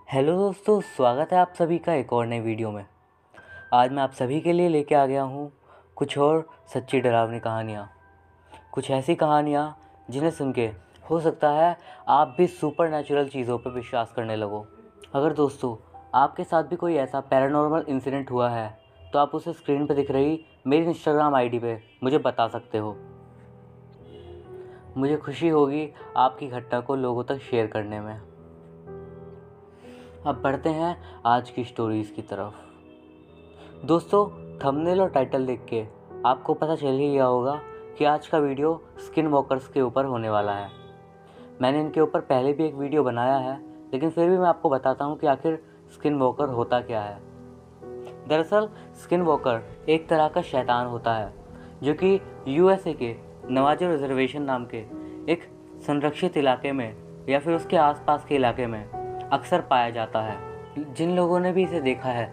Hello दोस्तों, स्वागत है आप सभी का एक और नई वीडियो में। आज मैं आप सभी के लिए लेके आ गया हूँ कुछ और सच्ची डरावनी कहानियाँ। कुछ ऐसी कहानियाँ जिन्हें सुन के हो सकता है आप भी सुपर नेचुरल चीज़ों पर विश्वास करने लगो। अगर दोस्तों आपके साथ भी कोई ऐसा पैरानॉर्मल इंसिडेंट हुआ है तो आप उसे स्क्रीन पर दिख रही मेरी इंस्टाग्राम आईडी पे मुझे बता सकते हो। मुझे खुशी होगी आपकी घटना को लोगों तक शेयर करने में। अब बढ़ते हैं आज की स्टोरीज़ की तरफ। दोस्तों, थंबनेल और टाइटल देख के आपको पता चल ही गया होगा कि आज का वीडियो स्किन वॉकर्स के ऊपर होने वाला है। मैंने इनके ऊपर पहले भी एक वीडियो बनाया है, लेकिन फिर भी मैं आपको बताता हूँ कि आखिर स्किन वॉकर होता क्या है। दरअसल स्किन वॉकर एक तरह का शैतान होता है जो कि यूएसए के नवाजो रिजर्वेशन नाम के एक संरक्षित इलाके में या फिर उसके आसपास के इलाके में अक्सर पाया जाता है। जिन लोगों ने भी इसे देखा है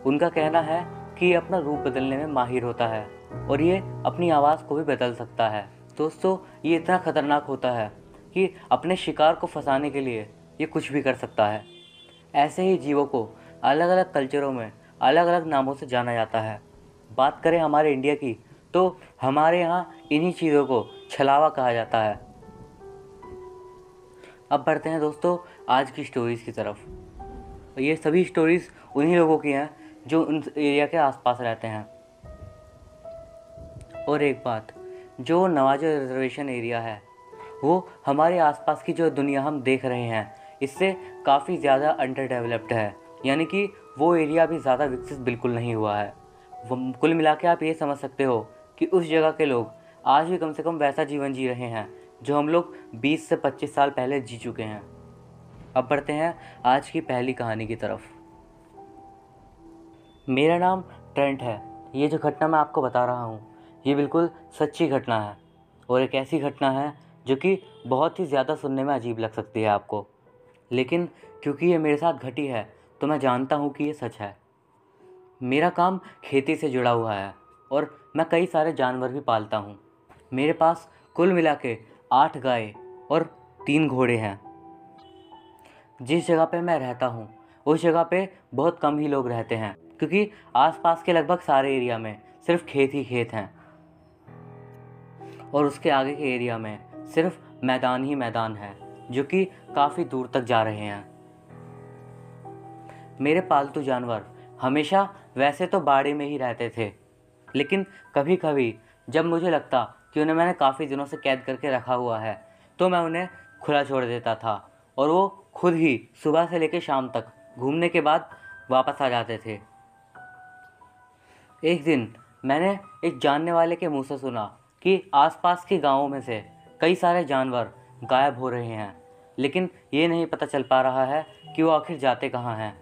उनका कहना है कि ये अपना रूप बदलने में माहिर होता है और ये अपनी आवाज़ को भी बदल सकता है। दोस्तों, ये इतना खतरनाक होता है कि अपने शिकार को फंसाने के लिए ये कुछ भी कर सकता है। ऐसे ही जीवों को अलग अलग कल्चरों में अलग अलग नामों से जाना जाता है। बात करें हमारे इंडिया की तो हमारे यहाँ इन्हीं चीज़ों को छलावा कहा जाता है। अब बढ़ते हैं दोस्तों आज की स्टोरीज़ की तरफ। ये सभी स्टोरीज़ उन्हीं लोगों की हैं जो उन एरिया के आसपास रहते हैं। और एक बात, जो नवाजो रिजर्वेशन एरिया है वो हमारे आसपास की जो दुनिया हम देख रहे हैं इससे काफ़ी ज़्यादा अंडर डेवलप्ड है, यानी कि वो एरिया अभी ज़्यादा विकसित बिल्कुल नहीं हुआ है। कुल मिला के आप ये समझ सकते हो कि उस जगह के लोग आज भी कम से कम वैसा जीवन जी रहे हैं जो हम लोग 20 से 25 साल पहले जी चुके हैं। अब बढ़ते हैं आज की पहली कहानी की तरफ। मेरा नाम ट्रेंट है। ये जो घटना मैं आपको बता रहा हूँ ये बिल्कुल सच्ची घटना है और एक ऐसी घटना है जो कि बहुत ही ज़्यादा सुनने में अजीब लग सकती है आपको, लेकिन क्योंकि ये मेरे साथ घटी है तो मैं जानता हूँ कि ये सच है। मेरा काम खेती से जुड़ा हुआ है और मैं कई सारे जानवर भी पालता हूँ। मेरे पास कुल मिला के 8 गाय और 3 घोड़े हैं। जिस जगह पे मैं रहता हूँ उस जगह पे बहुत कम ही लोग रहते हैं क्योंकि आसपास के लगभग सारे एरिया में सिर्फ खेत ही खेत हैं और उसके आगे के एरिया में सिर्फ मैदान ही मैदान है जो कि काफ़ी दूर तक जा रहे हैं। मेरे पालतू जानवर हमेशा वैसे तो बाड़े में ही रहते थे, लेकिन कभी कभी जब मुझे लगता कि उन्हें मैंने काफ़ी दिनों से कैद करके रखा हुआ है तो मैं उन्हें खुला छोड़ देता था और वो खुद ही सुबह से लेकर शाम तक घूमने के बाद वापस आ जाते थे। एक दिन मैंने एक जानने वाले के मुंह से सुना कि आसपास के गांवों में से कई सारे जानवर गायब हो रहे हैं, लेकिन ये नहीं पता चल पा रहा है कि वो आखिर जाते कहाँ हैं।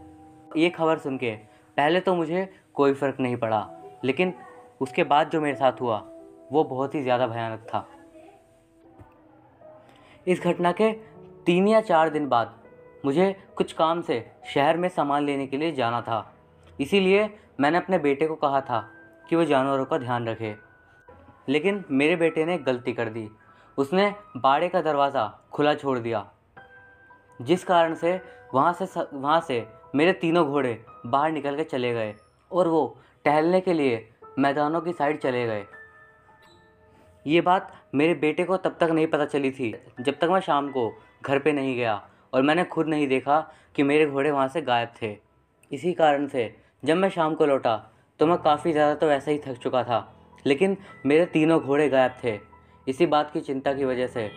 ये खबर सुन के पहले तो मुझे कोई फ़र्क नहीं पड़ा, लेकिन उसके बाद जो मेरे साथ हुआ वो बहुत ही ज़्यादा भयानक था। इस घटना के 3 या 4 दिन बाद मुझे कुछ काम से शहर में सामान लेने के लिए जाना था, इसीलिए मैंने अपने बेटे को कहा था कि वो जानवरों का ध्यान रखे। लेकिन मेरे बेटे ने गलती कर दी। उसने बाड़े का दरवाज़ा खुला छोड़ दिया, जिस कारण से वहाँ से मेरे तीनों घोड़े बाहर निकल के चले गए और वो टहलने के लिए मैदानों की साइड चले गए। ये बात मेरे बेटे को तब तक नहीं पता चली थी जब तक मैं शाम को घर पे नहीं गया और मैंने खुद नहीं देखा कि मेरे घोड़े वहाँ से गायब थे। इसी कारण से जब मैं शाम को लौटा तो मैं काफ़ी ज़्यादा तो वैसे ही थक चुका था, लेकिन मेरे तीनों घोड़े गायब थे। इसी बात की चिंता की वजह से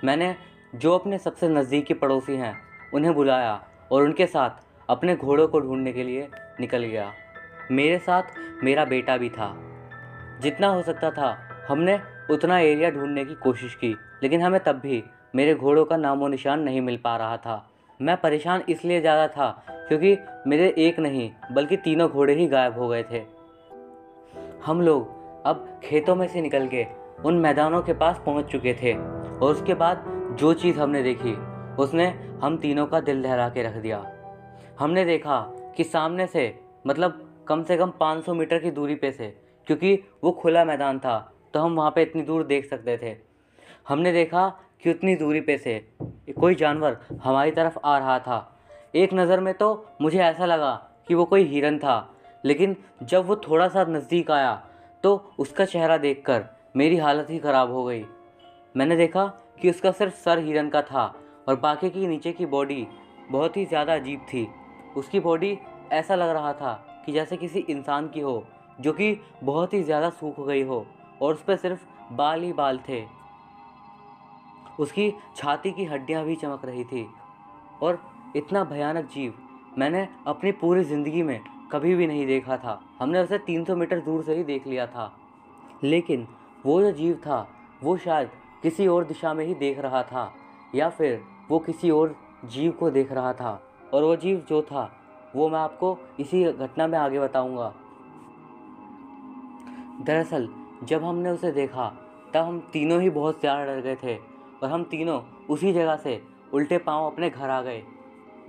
मैंने जो अपने सबसे नज़दीकी पड़ोसी हैं उन्हें बुलाया और उनके साथ अपने घोड़ों को ढूंढने के लिए निकल गया। मेरे साथ मेरा बेटा भी था। जितना हो सकता था हमने उतना एरिया ढूंढने की कोशिश की, लेकिन हमें तब भी मेरे घोड़ों का नामो निशान नहीं मिल पा रहा था। मैं परेशान इसलिए ज़्यादा था क्योंकि मेरे एक नहीं बल्कि तीनों घोड़े ही गायब हो गए थे। हम लोग अब खेतों में से निकल के उन मैदानों के पास पहुंच चुके थे और उसके बाद जो चीज़ हमने देखी उसने हम तीनों का दिल दहला के रख दिया। हमने देखा कि सामने से मतलब कम से कम 500 मीटर की दूरी पे से, क्योंकि वो खुला मैदान था तो हम वहाँ पे इतनी दूर देख सकते थे। हमने देखा कि उतनी दूरी पे से कोई जानवर हमारी तरफ आ रहा था। एक नज़र में तो मुझे ऐसा लगा कि वो कोई हिरन था, लेकिन जब वो थोड़ा सा नज़दीक आया तो उसका चेहरा देखकर मेरी हालत ही ख़राब हो गई। मैंने देखा कि उसका सिर्फ सर हिरन का था और बाकी की नीचे की बॉडी बहुत ही ज़्यादा अजीब थी। उसकी बॉडी ऐसा लग रहा था कि जैसे किसी इंसान की हो, जो कि बहुत ही ज़्यादा सूख गई हो और उस पर सिर्फ बाल ही बाल थे। उसकी छाती की हड्डियां भी चमक रही थी और इतना भयानक जीव मैंने अपनी पूरी ज़िंदगी में कभी भी नहीं देखा था। हमने उसे 300 मीटर दूर से ही देख लिया था, लेकिन वो जो जीव था वो शायद किसी और दिशा में ही देख रहा था, या फिर वो किसी और जीव को देख रहा था। और वो जीव जो था वो मैं आपको इसी घटना में आगे बताऊंगा। दरअसल जब हमने उसे देखा तब हम तीनों ही बहुत ज़्यादा डर गए थे और हम तीनों उसी जगह से उल्टे पांव अपने घर आ गए।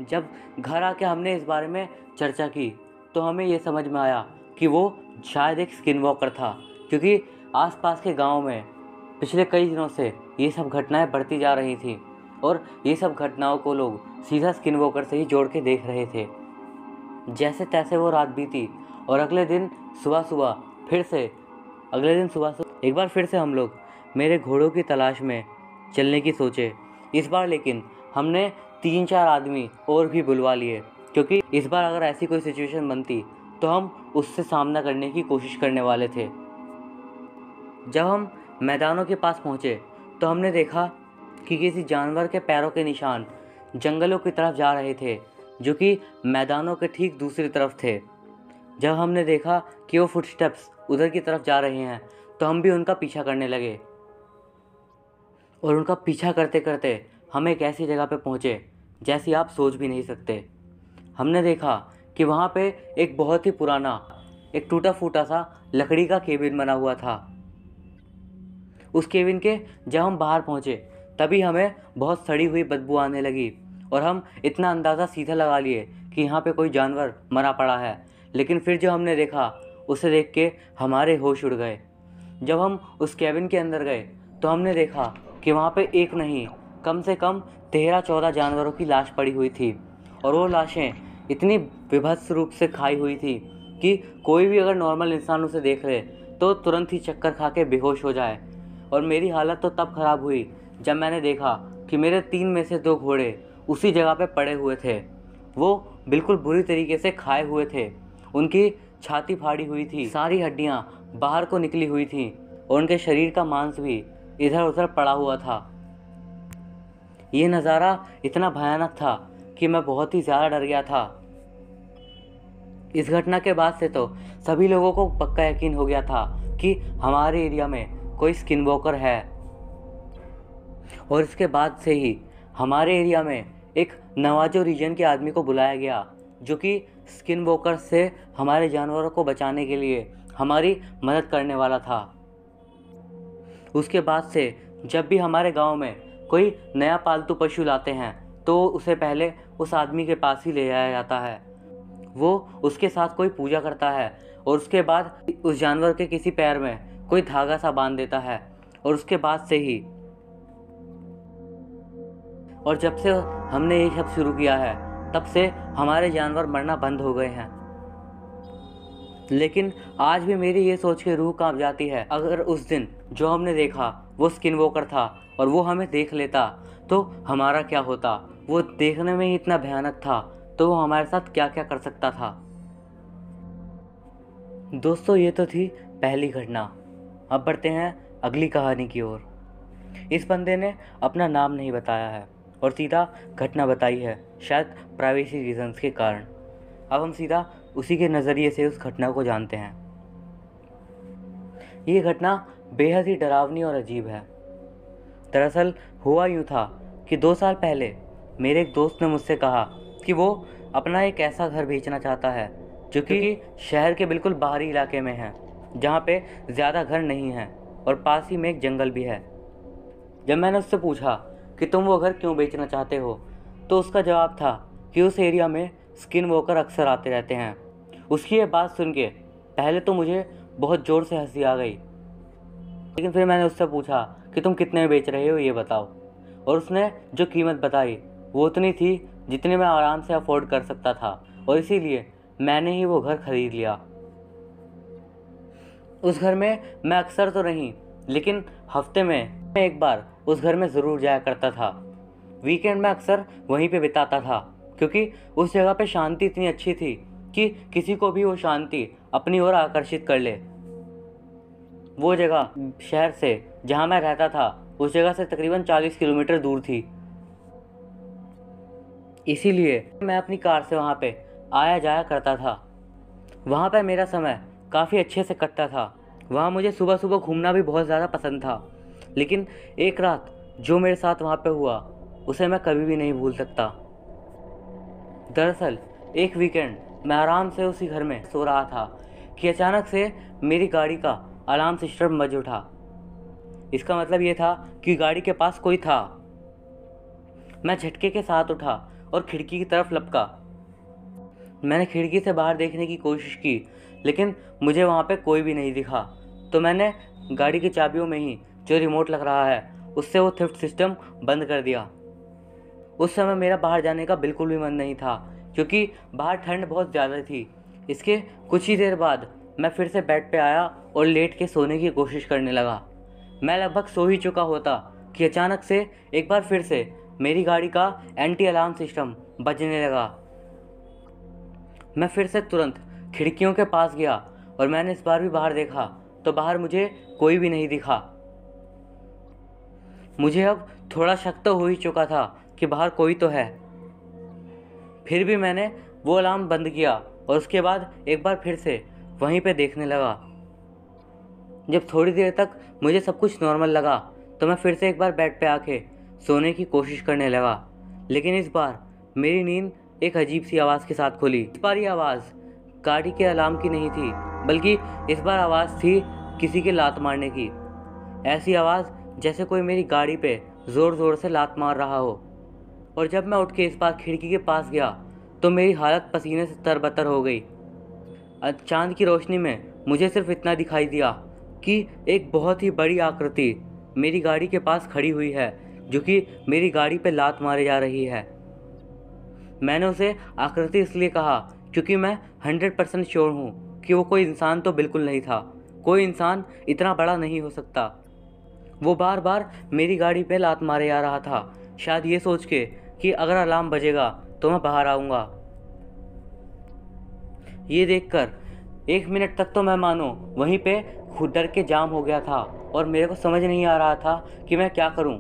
जब घर आके हमने इस बारे में चर्चा की तो हमें ये समझ में आया कि वो शायद एक स्किन वॉकर था, क्योंकि आसपास के गांव में पिछले कई दिनों से ये सब घटनाएं बढ़ती जा रही थी और ये सब घटनाओं को लोग सीधा स्किन वॉकर से ही जोड़ के देख रहे थे। जैसे तैसे वो रात बीती और अगले दिन सुबह एक बार फिर से हम लोग मेरे घोड़ों की तलाश में चलने की सोचे। इस बार लेकिन हमने 3-4 आदमी और भी बुलवा लिए, क्योंकि इस बार अगर ऐसी कोई सिचुएशन बनती तो हम उससे सामना करने की कोशिश करने वाले थे। जब हम मैदानों के पास पहुँचे तो हमने देखा कि किसी जानवर के पैरों के निशान जंगलों की तरफ जा रहे थे, जो कि मैदानों के ठीक दूसरी तरफ थे। जब हमने देखा कि वो फुटस्टेप्स उधर की तरफ जा रहे हैं तो हम भी उनका पीछा करने लगे और उनका पीछा करते करते हम एक ऐसी जगह पे पहुँचे जैसी आप सोच भी नहीं सकते। हमने देखा कि वहाँ पे एक बहुत ही पुराना, एक टूटा फूटा सा लकड़ी का केबिन बना हुआ था। उस केबिन के जब हम बाहर पहुँचे तभी हमें बहुत सड़ी हुई बदबू आने लगी और हम इतना अंदाज़ा सीधा लगा लिए कि यहाँ पे कोई जानवर मरा पड़ा है। लेकिन फिर जो हमने देखा उसे देख के हमारे होश उड़ गए। जब हम उस केबिन के अंदर गए तो हमने देखा कि वहाँ पे एक नहीं, कम से कम 13-14 जानवरों की लाश पड़ी हुई थी और वो लाशें इतनी विभत्स रूप से खाई हुई थी कि कोई भी अगर नॉर्मल इंसान उसे देख ले तो तुरंत ही चक्कर खा के बेहोश हो जाए। और मेरी हालत तो तब ख़राब हुई जब मैंने देखा कि मेरे 3 में से 2 घोड़े उसी जगह पे पड़े हुए थे। वो बिल्कुल बुरी तरीके से खाए हुए थे, उनकी छाती फाड़ी हुई थी, सारी हड्डियाँ बाहर को निकली हुई थी और उनके शरीर का मांस भी इधर उधर पड़ा हुआ था। ये नज़ारा इतना भयानक था कि मैं बहुत ही ज़्यादा डर गया था। इस घटना के बाद से तो सभी लोगों को पक्का यकीन हो गया था कि हमारे एरिया में कोई स्किन वॉकर है। और इसके बाद से ही हमारे एरिया में एक नवाजो रीजन के आदमी को बुलाया गया, जो कि स्किन वॉकर से हमारे जानवरों को बचाने के लिए हमारी मदद करने वाला था। उसके बाद से जब भी हमारे गांव में कोई नया पालतू पशु लाते हैं तो उसे पहले उस आदमी के पास ही ले जाया जाता है। वो उसके साथ कोई पूजा करता है और उसके बाद उस जानवर के किसी पैर में कोई धागा सा बांध देता है और उसके बाद से ही, और जब से हमने ये सब शुरू किया है तब से हमारे जानवर मरना बंद हो गए हैं। लेकिन आज भी मेरी ये सोच के रूह कांप जाती है, अगर उस दिन जो हमने देखा वो स्किन वॉकर था और वो हमें देख लेता तो हमारा क्या होता। वो देखने में ही इतना भयानक था तो वो हमारे साथ क्या क्या कर सकता था। दोस्तों, ये तो थी पहली घटना। अब बढ़ते हैं अगली कहानी की ओर। इस बंदे ने अपना नाम नहीं बताया है और सीधा घटना बताई है, शायद प्राइवेसी रीजंस के कारण। अब हम सीधा उसी के नज़रिए से उस घटना को जानते हैं। ये घटना बेहद ही डरावनी और अजीब है। दरअसल हुआ यूँ था कि 2 साल पहले मेरे एक दोस्त ने मुझसे कहा कि वो अपना एक ऐसा घर बेचना चाहता है जो कि शहर के बिल्कुल बाहरी इलाके में है, जहाँ पे ज़्यादा घर नहीं हैं और पास ही में एक जंगल भी है। जब मैंने उससे पूछा कि तुम वो घर क्यों बेचना चाहते हो, तो उसका जवाब था कि उस एरिया में स्किन वॉकर अक्सर आते रहते हैं। उसकी ये बात सुन के पहले तो मुझे बहुत ज़ोर से हंसी आ गई, लेकिन फिर मैंने उससे पूछा कि तुम कितने में बेच रहे हो ये बताओ। और उसने जो कीमत बताई वो उतनी थी जितने मैं आराम से अफोर्ड कर सकता था, और इसीलिए मैंने ही वो घर खरीद लिया। उस घर में मैं अक्सर तो नहीं, लेकिन हफ्ते में एक बार उस घर में ज़रूर जाया करता था। वीकेंड में अक्सर वहीं पे बिताता था, क्योंकि उस जगह पे शांति इतनी अच्छी थी कि किसी को भी वो शांति अपनी ओर आकर्षित कर ले। वो जगह शहर से जहाँ मैं रहता था उस जगह से तकरीबन 40 किलोमीटर दूर थी। इसीलिए मैं अपनी कार से वहाँ पे आया जाया करता था। वहाँ पे मेरा समय काफ़ी अच्छे से कटता था। वहाँ मुझे सुबह सुबह घूमना भी बहुत ज़्यादा पसंद था। लेकिन एक रात जो मेरे साथ वहाँ पे हुआ उसे मैं कभी भी नहीं भूल सकता। दरअसल एक वीकेंड मैं आराम से उसी घर में सो रहा था कि अचानक से मेरी गाड़ी का अलार्म सिस्टम बज उठा। इसका मतलब ये था कि गाड़ी के पास कोई था। मैं झटके के साथ उठा और खिड़की की तरफ लपका। मैंने खिड़की से बाहर देखने की कोशिश की, लेकिन मुझे वहाँ पे कोई भी नहीं दिखा। तो मैंने गाड़ी की चाबियों में ही जो रिमोट लग रहा है उससे वो थेफ्ट सिस्टम बंद कर दिया। उस समय मेरा बाहर जाने का बिल्कुल भी मन नहीं था, क्योंकि बाहर ठंड बहुत ज़्यादा थी। इसके कुछ ही देर बाद मैं फिर से बेड पे आया और लेट के सोने की कोशिश करने लगा। मैं लगभग सो ही चुका होता कि अचानक से एक बार फिर से मेरी गाड़ी का एंटी अलार्म सिस्टम बजने लगा। मैं फिर से तुरंत खिड़कियों के पास गया और मैंने इस बार भी बाहर देखा तो बाहर मुझे कोई भी नहीं दिखा। मुझे अब थोड़ा शक तो हो ही चुका था कि बाहर कोई तो है। फिर भी मैंने वो अलार्म बंद किया और उसके बाद एक बार फिर से वहीं पे देखने लगा। जब थोड़ी देर तक मुझे सब कुछ नॉर्मल लगा तो मैं फिर से एक बार बेड पे आके सोने की कोशिश करने लगा। लेकिन इस बार मेरी नींद एक अजीब सी आवाज़ के साथ खुली। इस बार ये आवाज़ गाड़ी के अलार्म की नहीं थी, बल्कि इस बार आवाज़ थी किसी के लात मारने की। ऐसी आवाज़ जैसे कोई मेरी गाड़ी पे ज़ोर ज़ोर से लात मार रहा हो। और जब मैं उठ के इस बार खिड़की के पास गया तो मेरी हालत पसीने से तरबतर हो गई। चांद की रोशनी में मुझे सिर्फ इतना दिखाई दिया कि एक बहुत ही बड़ी आकृति मेरी गाड़ी के पास खड़ी हुई है, जो कि मेरी गाड़ी पे लात मारे जा रही है। मैंने उसे आकृति इसलिए कहा क्योंकि मैं 100% श्योर हूँ कि वो कोई इंसान तो बिल्कुल नहीं था। कोई इंसान इतना बड़ा नहीं हो सकता। वो बार बार मेरी गाड़ी पे लात मारे जा रहा था, शायद ये सोच के कि अगर अलार्म बजेगा तो मैं बाहर आऊँगा। ये देखकर 1 मिनट तक तो मैं मानो वहीं पे खुद डर के जाम हो गया था और मेरे को समझ नहीं आ रहा था कि मैं क्या करूं।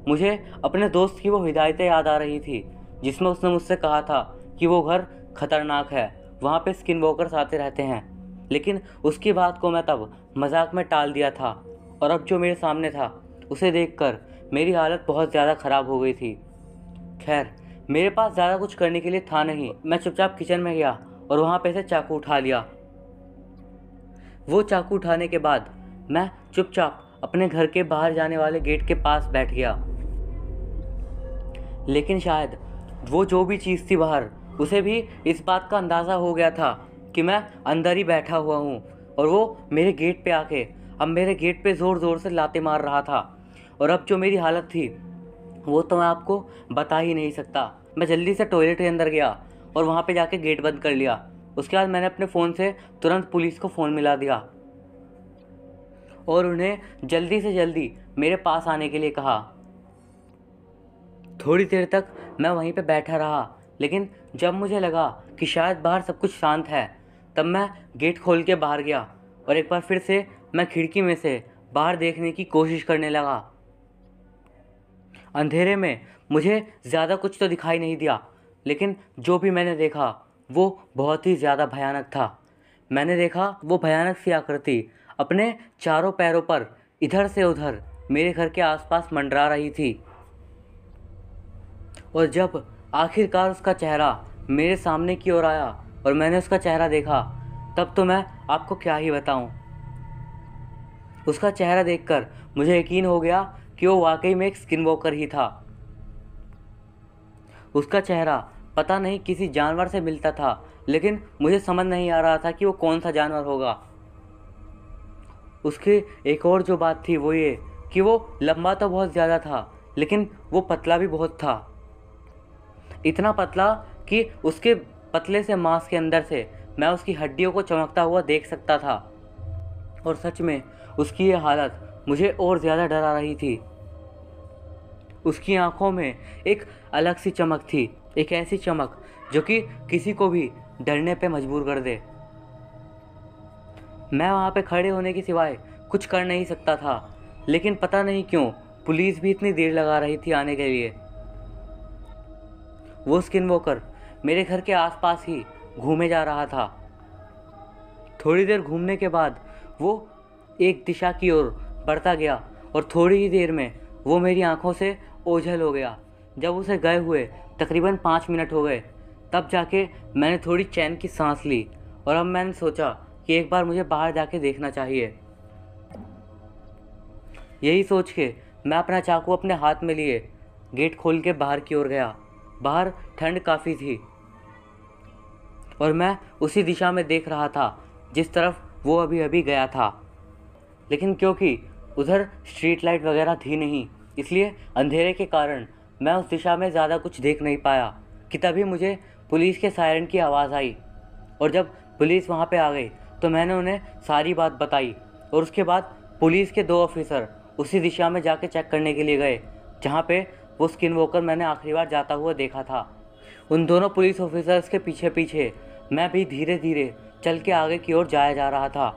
मुझे अपने दोस्त की वो हिदायतें याद आ रही थी जिसमें उसने मुझसे कहा था कि वो घर खतरनाक है, वहाँ पे स्किन वॉकर्स आते रहते हैं। लेकिन उसकी बात को मैं तब मजाक में टाल दिया था, और अब जो मेरे सामने था उसे देखकर मेरी हालत बहुत ज़्यादा ख़राब हो गई थी। खैर, मेरे पास ज़्यादा कुछ करने के लिए था नहीं। मैं चुपचाप किचन में गया और वहाँ पे से चाकू उठा लिया। वो चाकू उठाने के बाद मैं चुपचाप अपने घर के बाहर जाने वाले गेट के पास बैठ गया। लेकिन शायद वो जो भी चीज़ थी बाहर, उसे भी इस बात का अंदाज़ा हो गया था कि मैं अंदर ही बैठा हुआ हूँ, और वो मेरे गेट पे आके अब मेरे गेट पे ज़ोर ज़ोर से लाते मार रहा था। और अब जो मेरी हालत थी वो तो मैं आपको बता ही नहीं सकता। मैं जल्दी से टॉयलेट के अंदर गया और वहाँ पे जाके गेट बंद कर लिया। उसके बाद मैंने अपने फ़ोन से तुरंत पुलिस को फ़ोन मिला दिया और उन्हें जल्दी से जल्दी मेरे पास आने के लिए कहा। थोड़ी देर तक मैं वहीं पे बैठा रहा, लेकिन जब मुझे लगा कि शायद बाहर सब कुछ शांत है, तब मैं गेट खोल के बाहर गया और एक बार फिर से मैं खिड़की में से बाहर देखने की कोशिश करने लगा। अंधेरे में मुझे ज़्यादा कुछ तो दिखाई नहीं दिया, लेकिन जो भी मैंने देखा वो बहुत ही ज़्यादा भयानक था। मैंने देखा वो भयानक सी आकृति अपने चारों पैरों पर इधर से उधर मेरे घर के आसपास मंडरा रही थी। और जब आखिरकार उसका चेहरा मेरे सामने की ओर आया और मैंने उसका चेहरा देखा, तब तो मैं आपको क्या ही बताऊं। उसका चेहरा देखकर मुझे यकीन हो गया कि वो वाकई में एक स्किन वॉकर ही था। उसका चेहरा पता नहीं किसी जानवर से मिलता था, लेकिन मुझे समझ नहीं आ रहा था कि वो कौन सा जानवर होगा। उसकी एक और जो बात थी वो ये कि वो लंबा तो बहुत ज़्यादा था, लेकिन वो पतला भी बहुत था। इतना पतला कि उसके पतले से मांस के अंदर से मैं उसकी हड्डियों को चमकता हुआ देख सकता था। और सच में उसकी ये हालत मुझे और ज़्यादा डरा रही थी। उसकी आंखों में एक अलग सी चमक थी, एक ऐसी चमक जो कि किसी को भी डरने पे मजबूर कर दे। मैं वहाँ पे खड़े होने के सिवाय कुछ कर नहीं सकता था, लेकिन पता नहीं क्यों पुलिस भी इतनी देर लगा रही थी आने के लिए। वो स्किन वॉकर मेरे घर के आसपास ही घूमे जा रहा था। थोड़ी देर घूमने के बाद वो एक दिशा की ओर बढ़ता गया और थोड़ी ही देर में वो मेरी आंखों से ओझल हो गया। जब उसे गए हुए तकरीबन 5 मिनट हो गए, तब जाके मैंने थोड़ी चैन की सांस ली और अब मैंने सोचा कि एक बार मुझे बाहर जाके देखना चाहिए। यही सोच के मैं अपना चाकू अपने हाथ में लिए गेट खोल के बाहर की ओर गया। बाहर ठंड काफ़ी थी और मैं उसी दिशा में देख रहा था जिस तरफ वो अभी अभी गया था। लेकिन क्योंकि उधर स्ट्रीट लाइट वगैरह थी नहीं, इसलिए अंधेरे के कारण मैं उस दिशा में ज़्यादा कुछ देख नहीं पाया कि तभी मुझे पुलिस के सायरन की आवाज़ आई। और जब पुलिस वहाँ पे आ गई तो मैंने उन्हें सारी बात बताई और उसके बाद पुलिस के 2 ऑफिसर उसी दिशा में जाके चेक करने के लिए गए जहाँ पे वो स्किन वॉकर मैंने आखिरी बार जाता हुआ देखा था। उन दोनों पुलिस ऑफिसर्स के पीछे पीछे मैं भी धीरे धीरे चल के आगे की ओर जाया जा रहा था।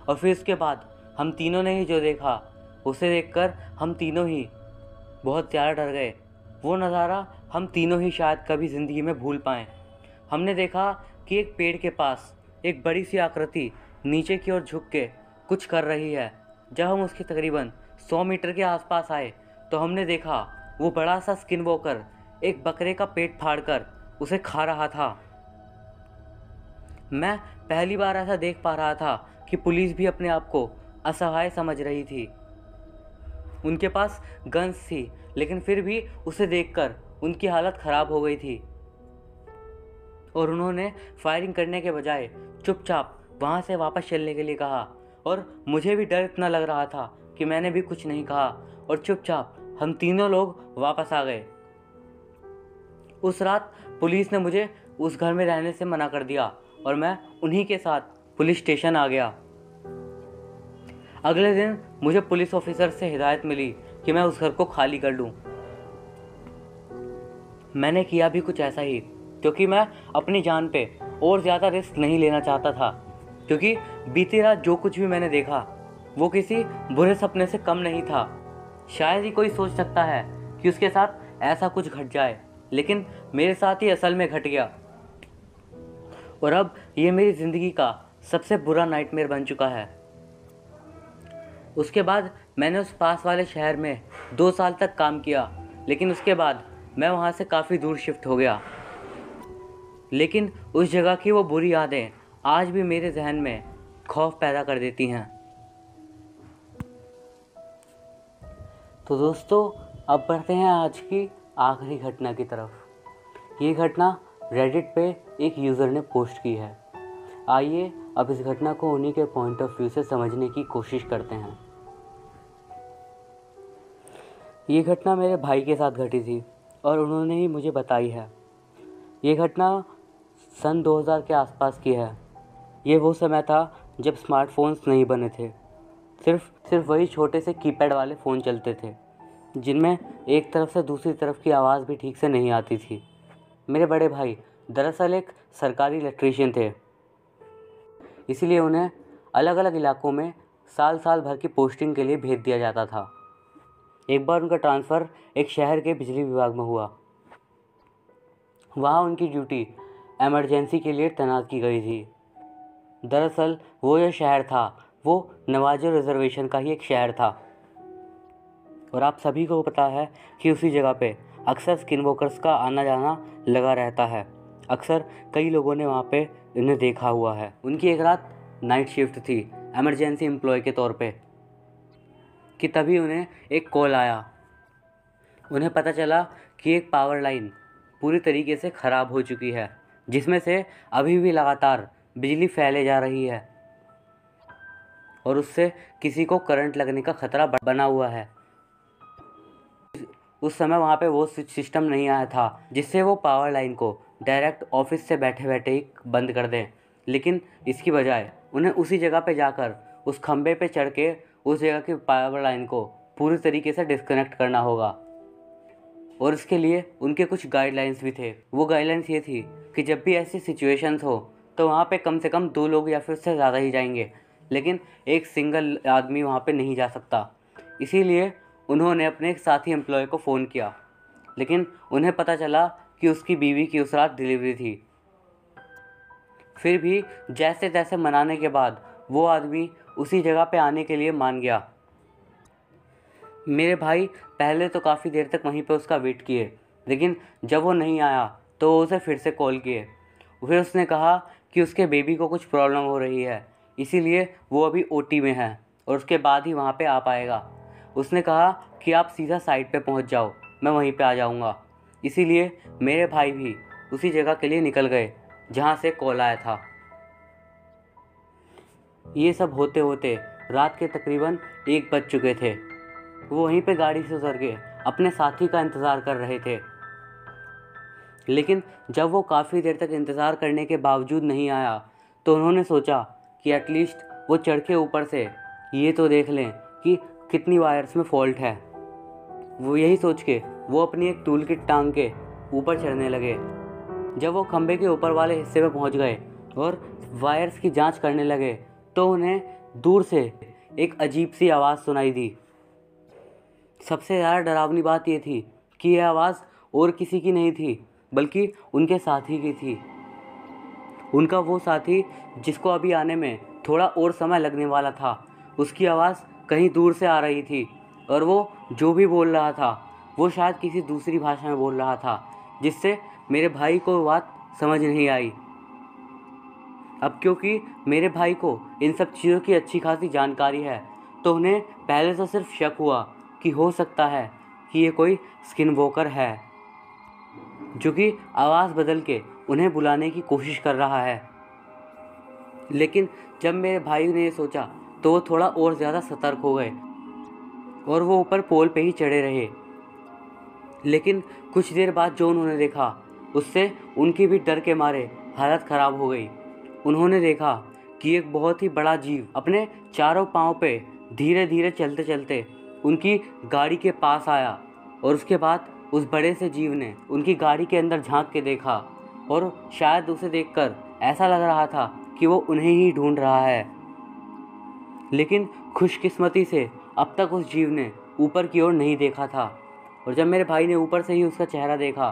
और फिर उसके बाद हम तीनों ने ही जो देखा उसे देखकर हम तीनों ही बहुत ज़्यादा डर गए। वो नज़ारा हम तीनों ही शायद कभी ज़िंदगी में भूल पाएँ। हमने देखा कि एक पेड़ के पास एक बड़ी सी आकृति नीचे की ओर झुक के कुछ कर रही है। जब हम उसके तकरीबन 100 मीटर के आसपास आए तो हमने देखा वो बड़ा सा स्किन वॉकर एक बकरे का पेट फाड़कर उसे खा रहा था। मैं पहली बार ऐसा देख पा रहा था कि पुलिस भी अपने आप को असहाय समझ रही थी। उनके पास गन्स थी, लेकिन फिर भी उसे देखकर उनकी हालत ख़राब हो गई थी और उन्होंने फायरिंग करने के बजाय चुपचाप वहाँ से वापस चलने के लिए कहा। और मुझे भी डर इतना लग रहा था कि मैंने भी कुछ नहीं कहा और चुपचाप हम तीनों लोग वापस आ गए। उस रात पुलिस ने मुझे उस घर में रहने से मना कर दिया और मैं उन्हीं के साथ पुलिस स्टेशन आ गया। अगले दिन मुझे पुलिस ऑफिसर से हिदायत मिली कि मैं उस घर को खाली कर लूं। मैंने किया भी कुछ ऐसा ही, क्योंकि मैं अपनी जान पे और ज़्यादा रिस्क नहीं लेना चाहता था। क्योंकि बीती रात जो कुछ भी मैंने देखा वो किसी बुरे सपने से कम नहीं था। शायद ही कोई सोच सकता है कि उसके साथ ऐसा कुछ घट जाए, लेकिन मेरे साथ ही असल में घट गया और अब ये मेरी ज़िंदगी का सबसे बुरा नाइटमेयर बन चुका है। उसके बाद मैंने उस पास वाले शहर में 2 साल तक काम किया, लेकिन उसके बाद मैं वहाँ से काफ़ी दूर शिफ्ट हो गया। लेकिन उस जगह की वो बुरी यादें आज भी मेरे जहन में खौफ पैदा कर देती हैं। तो दोस्तों, अब बढ़ते हैं आज की आखिरी घटना की तरफ। ये घटना रेडिट पे एक यूज़र ने पोस्ट की है। आइए अब इस घटना को उन्हीं के पॉइंट ऑफ व्यू से समझने की कोशिश करते हैं। ये घटना मेरे भाई के साथ घटी थी और उन्होंने ही मुझे बताई है। ये घटना सन 2000 के आसपास की है। ये वो समय था जब स्मार्टफोन्स नहीं बने थे। सिर्फ वही छोटे से कीपैड वाले फ़ोन चलते थे, जिनमें एक तरफ से दूसरी तरफ की आवाज़ भी ठीक से नहीं आती थी। मेरे बड़े भाई दरअसल एक सरकारी इलेक्ट्रीशियन थे, इसीलिए उन्हें अलग अलग इलाकों में साल भर की पोस्टिंग के लिए भेज दिया जाता था। एक बार उनका ट्रांसफ़र एक शहर के बिजली विभाग में हुआ। वहाँ उनकी ड्यूटी इमरजेंसी के लिए तैनात की गई थी। दरअसल वो जो शहर था वो नवाजो रिजर्वेशन का ही एक शहर था और आप सभी को पता है कि उसी जगह पे अक्सर स्किन वॉकर्स का आना जाना लगा रहता है। अक्सर कई लोगों ने वहाँ पे इन्हें देखा हुआ है। उनकी एक रात नाइट शिफ्ट थी इमरजेंसी एम्प्लॉय के तौर पे कि तभी उन्हें एक कॉल आया। उन्हें पता चला कि एक पावर लाइन पूरी तरीके से ख़राब हो चुकी है, जिसमें से अभी भी लगातार बिजली फैले जा रही है और उससे किसी को करंट लगने का खतरा बना हुआ है। उस समय वहाँ पे वो सिस्टम नहीं आया था जिससे वो पावर लाइन को डायरेक्ट ऑफिस से बैठे बैठे ही बंद कर दें। लेकिन इसकी बजाय उन्हें उसी जगह पे जाकर उस खंबे पे चढ़ के उस जगह की पावर लाइन को पूरी तरीके से डिस्कनेक्ट करना होगा। और इसके लिए उनके कुछ गाइडलाइंस भी थे। वो गाइडलाइंस ये थी कि जब भी ऐसी सिचुएशंस हो तो वहाँ पे कम से कम 2 लोग या फिर उससे ज़्यादा ही जाएंगे, लेकिन एक सिंगल आदमी वहाँ पे नहीं जा सकता। इसीलिए उन्होंने अपने एक साथी एम्प्लॉय को फ़ोन किया, लेकिन उन्हें पता चला कि उसकी बीवी की उस रात डिलीवरी थी। फिर भी जैसे तैसे मनाने के बाद वो आदमी उसी जगह पे आने के लिए मान गया। मेरे भाई पहले तो काफ़ी देर तक वहीं पे उसका वेट किए, लेकिन जब वो नहीं आया तो उसे फिर से कॉल किए। फिर उसने कहा कि उसके बेबी को कुछ प्रॉब्लम हो रही है, इसीलिए वो अभी ओटी में है और उसके बाद ही वहाँ पे आ पाएगा। उसने कहा कि आप सीधा साइट पे पहुँच जाओ, मैं वहीं पे आ जाऊँगा। इसीलिए मेरे भाई भी उसी जगह के लिए निकल गए जहाँ से कॉल आया था। ये सब होते होते रात के तकरीबन 1 बज चुके थे। वो वहीं पे गाड़ी से उतर के अपने साथी का इंतज़ार कर रहे थे, लेकिन जब वो काफ़ी देर तक इंतज़ार करने के बावजूद नहीं आया तो उन्होंने सोचा कि एटलीस्ट वो चढ़ के ऊपर से ये तो देख लें कि कितनी वायर्स में फॉल्ट है। वो यही सोच के वो अपनी एक टूल किट टांग के ऊपर चढ़ने लगे। जब वो खंबे के ऊपर वाले हिस्से में पहुंच गए और वायर्स की जांच करने लगे तो उन्हें दूर से एक अजीब सी आवाज़ सुनाई दी। सबसे ज़्यादा डरावनी बात ये थी कि यह आवाज़ और किसी की नहीं थी, बल्कि उनके साथी की थी। उनका वो साथी जिसको अभी आने में थोड़ा और समय लगने वाला था, उसकी आवाज़ कहीं दूर से आ रही थी और वो जो भी बोल रहा था वो शायद किसी दूसरी भाषा में बोल रहा था, जिससे मेरे भाई को बात समझ नहीं आई। अब क्योंकि मेरे भाई को इन सब चीज़ों की अच्छी खासी जानकारी है, तो उन्हें पहले तो सिर्फ शक हुआ कि हो सकता है कि ये कोई स्किन वॉकर है जो कि आवाज़ बदल के उन्हें बुलाने की कोशिश कर रहा है। लेकिन जब मेरे भाई ने ये सोचा तो वो थोड़ा और ज़्यादा सतर्क हो गए और वो ऊपर पोल पे ही चढ़े रहे। लेकिन कुछ देर बाद जो उन्होंने देखा उससे उनकी भी डर के मारे हालत ख़राब हो गई। उन्होंने देखा कि एक बहुत ही बड़ा जीव अपने चारों पाँव पे धीरे धीरे चलते चलते उनकी गाड़ी के पास आया और उसके बाद उस बड़े से जीव ने उनकी गाड़ी के अंदर झांक के देखा और शायद उसे देखकर ऐसा लग रहा था कि वो उन्हें ही ढूंढ रहा है। लेकिन खुशकिस्मती से अब तक उस जीव ने ऊपर की ओर नहीं देखा था और जब मेरे भाई ने ऊपर से ही उसका चेहरा देखा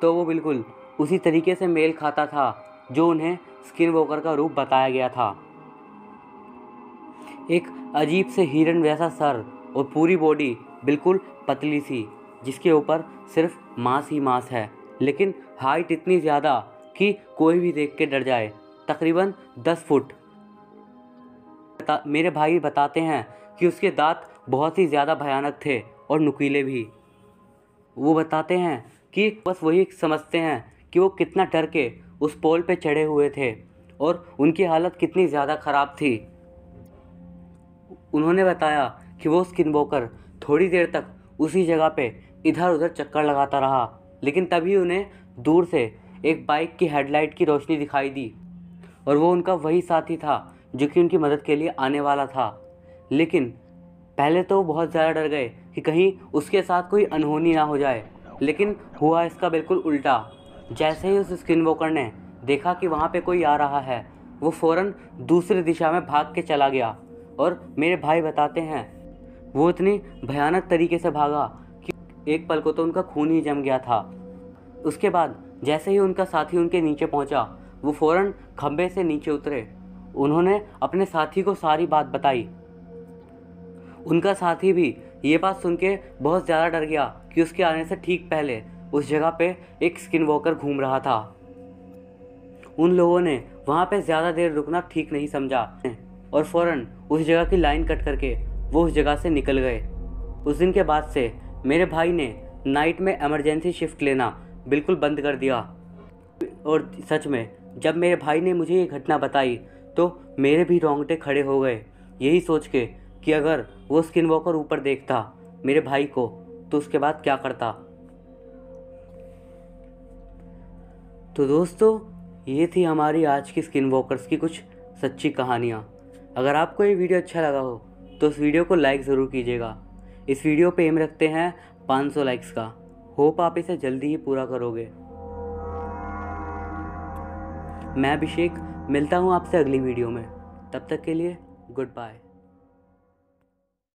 तो वो बिल्कुल उसी तरीके से मेल खाता था जो उन्हें स्किन वॉकर का रूप बताया गया था। एक अजीब से हिरन जैसा सर और पूरी बॉडी बिल्कुल पतली सी, जिसके ऊपर सिर्फ मांस ही मांस है, लेकिन हाइट इतनी ज़्यादा कि कोई भी देख के डर जाए, तकरीबन 10 फुट। मेरे भाई बताते हैं कि उसके दांत बहुत ही ज़्यादा भयानक थे और नुकीले भी। वो बताते हैं कि बस वही समझते हैं कि वो कितना डर के उस पोल पे चढ़े हुए थे और उनकी हालत कितनी ज़्यादा ख़राब थी। उन्होंने बताया कि वो स्किन वॉकर थोड़ी देर तक उसी जगह पे इधर उधर चक्कर लगाता रहा, लेकिन तभी उन्हें दूर से एक बाइक की हेडलाइट की रोशनी दिखाई दी और वो उनका वही साथी था जो कि उनकी मदद के लिए आने वाला था। लेकिन पहले तो वो बहुत ज़्यादा डर गए कि कहीं उसके साथ कोई अनहोनी ना हो जाए, लेकिन हुआ इसका बिल्कुल उल्टा। जैसे ही उस स्किन वॉकर ने देखा कि वहाँ पे कोई आ रहा है, वो फ़ौरन दूसरी दिशा में भाग के चला गया और मेरे भाई बताते हैं वो इतनी भयानक तरीके से भागा कि एक पल को तो उनका खून ही जम गया था। उसके बाद जैसे ही उनका साथी उनके नीचे पहुंचा, वो फ़ौरन खंबे से नीचे उतरे। उन्होंने अपने साथी को सारी बात बताई। उनका साथी भी ये बात सुन के बहुत ज़्यादा डर गया कि उसके आने से ठीक पहले उस जगह पे एक स्किन वॉकर घूम रहा था। उन लोगों ने वहाँ पे ज़्यादा देर रुकना ठीक नहीं समझा और फ़ौरन उस जगह की लाइन कट करके वो उस जगह से निकल गए। उस दिन के बाद से मेरे भाई ने नाइट में इमरजेंसी शिफ्ट लेना बिल्कुल बंद कर दिया। और सच में जब मेरे भाई ने मुझे ये घटना बताई तो मेरे भी रोंगटे खड़े हो गए, यही सोच के कि अगर वो स्किन वॉकर ऊपर देखता मेरे भाई को तो उसके बाद क्या करता। तो दोस्तों, ये थी हमारी आज की स्किन वॉकर्स की कुछ सच्ची कहानियाँ। अगर आपको ये वीडियो अच्छा लगा हो तो इस वीडियो को लाइक ज़रूर कीजिएगा। इस वीडियो पे एम रखते हैं 500 लाइक्स का। होप आप इसे जल्दी ही पूरा करोगे। मैं अभिषेक मिलता हूँ आपसे अगली वीडियो में। तब तक के लिए गुड बाय।